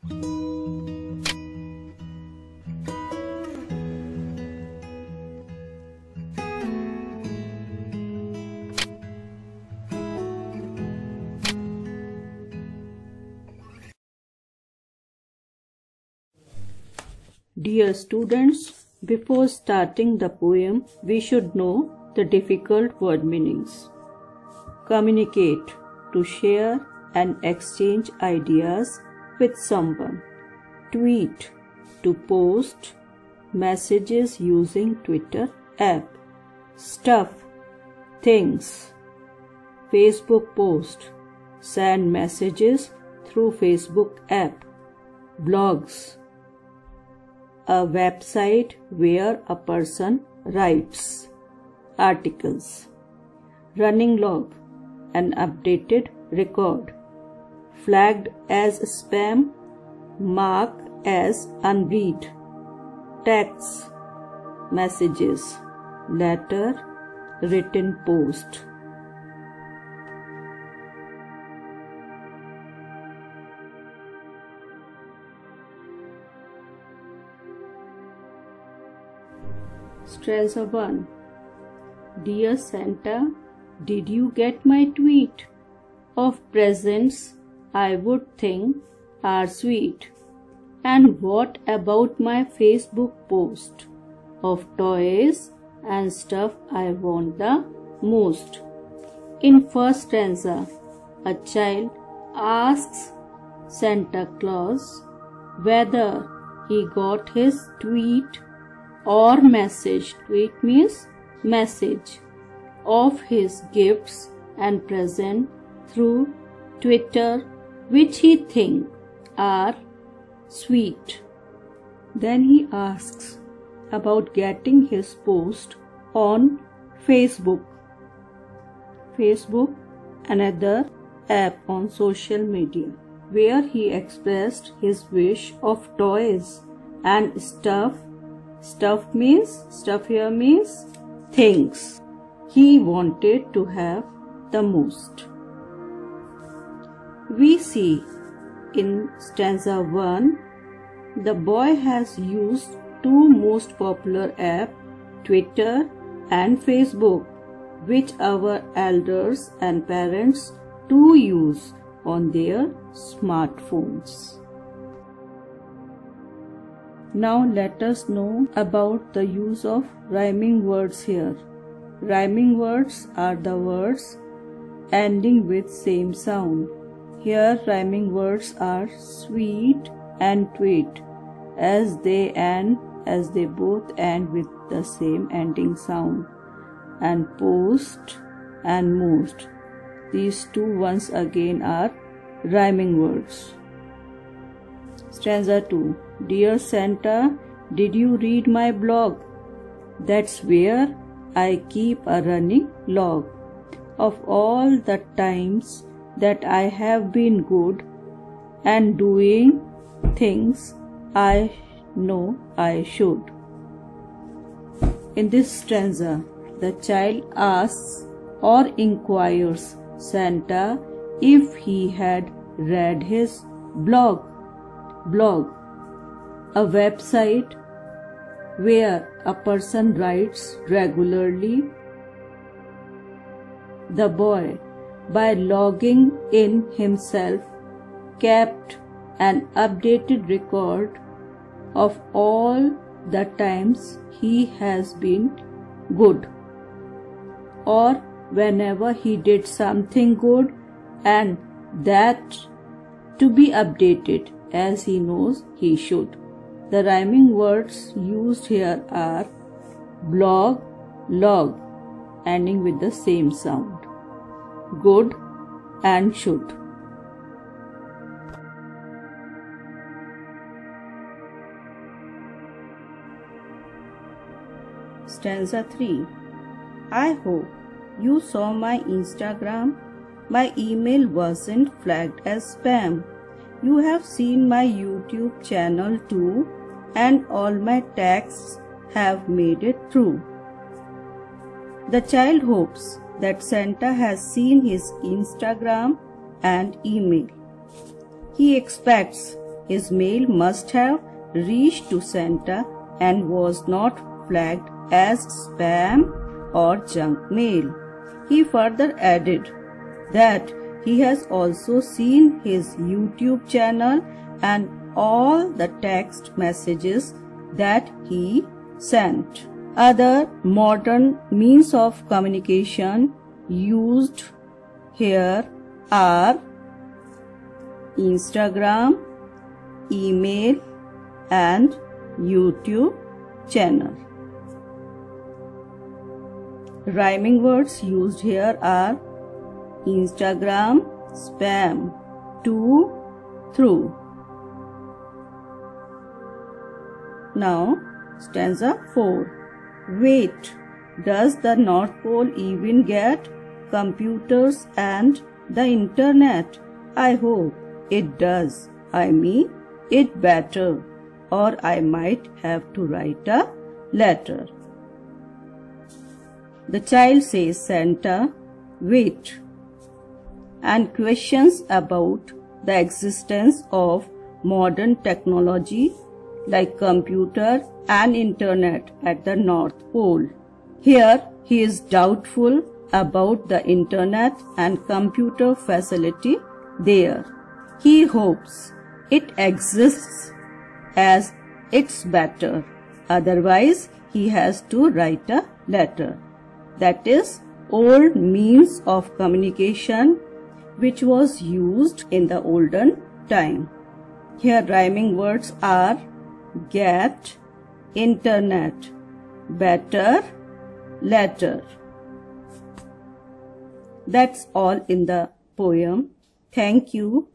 Dear students, before starting the poem, we should know the difficult word meanings. Communicate, to share and exchange ideas with someone. Tweet, to post messages using Twitter app. Stuff, things. Facebook post, send messages through Facebook app. Blogs, a website where a person writes articles. Running log, an updated record. Flagged as spam, marked as unread. Texts, messages. Letter, written post. Stanza 1. Dear Santa, did you get my tweet? Of presents I would think are sweet. And what about my Facebook post? Of toys and stuff I want the most. In first stanza, a child asks Santa Claus whether he got his tweet or message. Tweet means message of his gifts and present through Twitter, which he thinks are sweet. Then he asks about getting his post on Facebook. Facebook, another app on social media, where he expressed his wish of toys and stuff. Stuff here means things he wanted to have the most. We see in stanza 1, the boy has used two most popular apps, Twitter and Facebook, which our elders and parents do use on their smartphones. Now let us know about the use of rhyming words here. Rhyming words are the words ending with same sound. Here rhyming words are sweet and tweet, as they both end with the same ending sound, and post and most. These two once again are rhyming words. Stanza 2. Dear Santa, did you read my blog? That's where I keep a running log of all the times that I have been good and doing things I know I should. In this stanza, the child asks or inquires Santa if he had read his blog, a website where a person writes regularly. The boy, by logging in himself, kept an updated record of all the times he has been good, or whenever he did something good, and that to be updated as he knows he should. The rhyming words used here are blog, log, ending with the same sound, good and should. Stanza 3. I hope you saw my Instagram. My email wasn't flagged as spam. You have seen my YouTube channel too, and all my texts have made it through. The child hopes that Santa has seen his Instagram and email. He expects his mail must have reached to Santa and was not flagged as spam or junk mail. He further added that he has also seen his YouTube channel and all the text messages that he sent. Other modern means of communication used here are Instagram, email, and YouTube channel. Rhyming words used here are Instagram, spam, to, through. Now, stanza 4. Wait, does the North Pole even get computers and the internet? I hope it does. I mean, it better, or I might have to write a letter. The child says Santa, wait, and questions about the existence of modern technology like computer and internet at the North Pole. Here he is doubtful about the internet and computer facility there. He hopes it exists as it's better. Otherwise, he has to write a letter. That is old means of communication which was used in the olden time. Here rhyming words are get, internet, better, letter. That's all in the poem. Thank you.